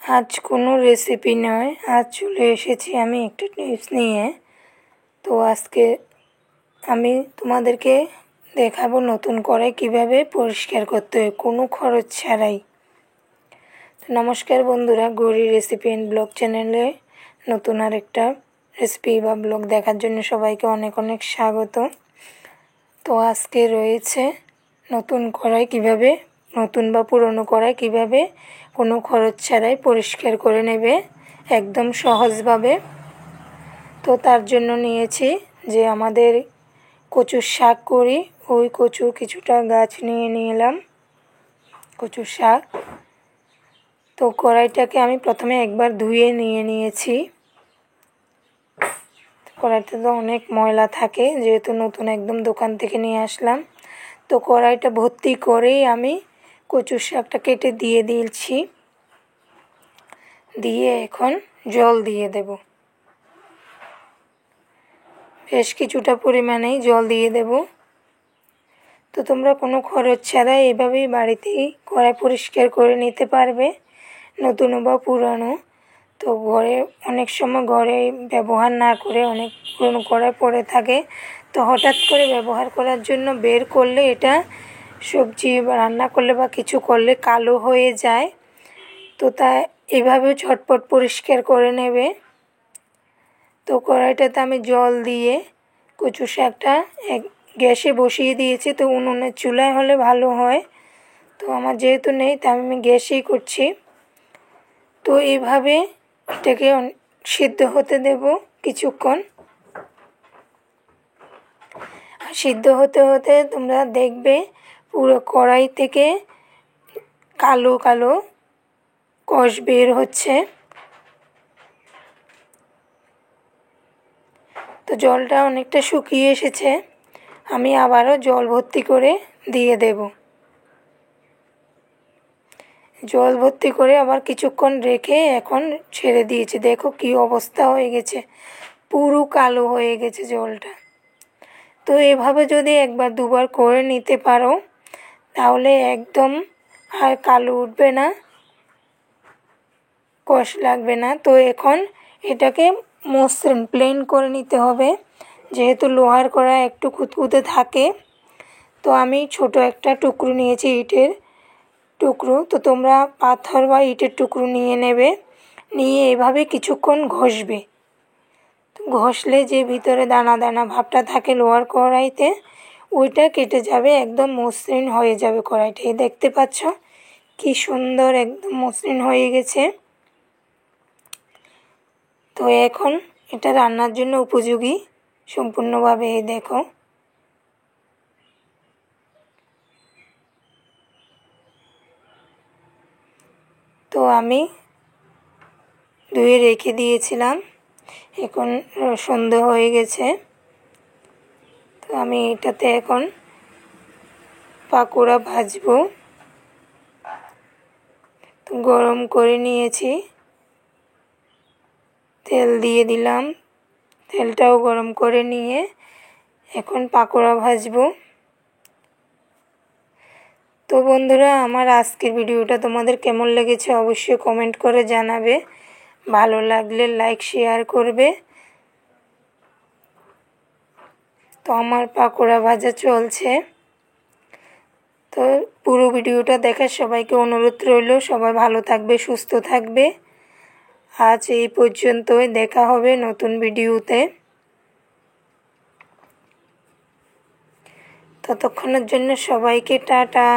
आज कोनो रेसिपि नय, आज चले एसेছি আমি একটা টিপস নিয়ে। তো আজকে আমি তোমাদেরকে দেখাবো নতুন কড়াই কিভাবে পরিষ্কার করতে হয় কোনো খরচ ছাড়াই। তো নমস্কার বন্ধুরা, গৌরী রেসিপি এন্ড ব্লগ চ্যানেলে নতুন আরেকটা রেসিপি বা ব্লগ দেখার জন্য সবাইকে অনেক অনেক স্বাগত। তো আজকে রয়েছে নতুন কড়াই কিভাবে, নতুন বা পুরনো কড়াই কিভাবে কোনো খরচ ছাড়াই পরিষ্কার করে নেবে একদম সহজভাবে। তো তার জন্য নিয়েছি যে আমাদের কচুর শাক করি, ওই কচুর কিছুটা গাছ নিয়ে নিলাম, কচুর শাক। তো কড়াইটাকে আমি প্রথমে একবার ধুয়ে নিয়েছি। কড়াইতে তো অনেক ময়লা থাকে, যেহেতু নতুন একদম দোকান থেকে নিয়ে আসলাম। তো কড়াইটা ভর্তি করেই আমি কচুর শাকটা কেটে দিয়ে দিয়েছি, দিয়ে এখন জল দিয়ে দেব। বেশ কিছুটা পরিমাণেই জল দিয়ে দেব। তো তোমরা কোনো খরচ ছাড়াই এভাবেই বাড়িতেই কড়াই পরিষ্কার করে নিতে পারবে, নতুন বা পুরানো। তো ঘরে অনেক সময় ঘরে ব্যবহার না করে অনেক পুরনো কড়াই পড়ে থাকে, তো হঠাৎ করে ব্যবহার করার জন্য বের করলে এটা সবজি বা রান্না করলে বা কিছু করলে কালো হয়ে যায়। তো তা এভাবেও ঝটপট পরিষ্কার করে নেবে। তো কড়াইটাতে আমি জল দিয়ে কচু শাকটা গ্যাসে বসিয়ে দিয়েছি। তো উনুনের চুলায় হলে ভালো হয়, তো আমার যেহেতু নেই তাই আমি গ্যাসেই করছি। তো এইভাবে এটাকে সিদ্ধ হতে দেব কিছুক্ষণ। সিদ্ধ হতে হতে তোমরা দেখবে পুরো কড়াই থেকে কালো কালো কষ বের হচ্ছে। তো জলটা অনেকটা শুকিয়ে এসেছে, আমি আবারও জল ভর্তি করে দিয়ে দেব। জল ভর্তি করে আবার কিছুক্ষণ রেখে এখন ছেড়ে দিয়েছি। দেখো কি অবস্থা হয়ে গেছে, পুরো কালো হয়ে গেছে জলটা। তো এভাবে যদি একবার দুবার করে নিতে পারো তাহলে একদম আর কালো উঠবে না, কষ লাগবে না। তো এখন এটাকে মসৃণ প্লেন করে নিতে হবে, যেহেতু লোহার কড়াই একটু খুঁতখুঁতে থাকে। তো আমি ছোট একটা টুকরো নিয়েছি, ইটের টুকরো। তো তোমরা পাথর বা ইটের টুকরো নিয়ে নেবে, নিয়ে এভাবে কিছুক্ষণ ঘষবে। ঘষলে যে ভিতরে দানা দানা ভাবটা থাকে লোহার কড়াইতে, ওইটা কেটে যাবে, একদম মসৃণ হয়ে যাবে কড়াইটা। দেখতে পাচ্ছ কি সুন্দর একদম মসৃণ হয়ে গেছে। তো এখন এটা রান্নার জন্য উপযোগী সম্পূর্ণভাবে। দেখো তো আমি ধুয়ে রেখে দিয়েছিলাম, এখন সন্ধে হয়ে গেছে। তো আমি এটাতে এখন পাকোড়া ভাজবো। তো গরম করে নিয়েছি, তেল দিয়ে দিলাম, তেলটাও গরম করে নিয়ে এখন পাকোড়া ভাজবো। তো বন্ধুরা, আমার আজকের ভিডিওটা তোমাদের কেমন লেগেছে অবশ্যই কমেন্ট করে জানাবে, ভালো লাগলে লাইক শেয়ার করবে। তো আমার পাকোড়া ভাজা চলছে। তো পুরো ভিডিওটা দেখার সবাইকে অনুরোধ রইল, সবাই ভালো থাকবে, সুস্থ থাকবে। আজ এই পর্যন্তই, দেখা হবে নতুন ভিডিওতে। ততক্ষণের জন্য সবাইকে টাটা।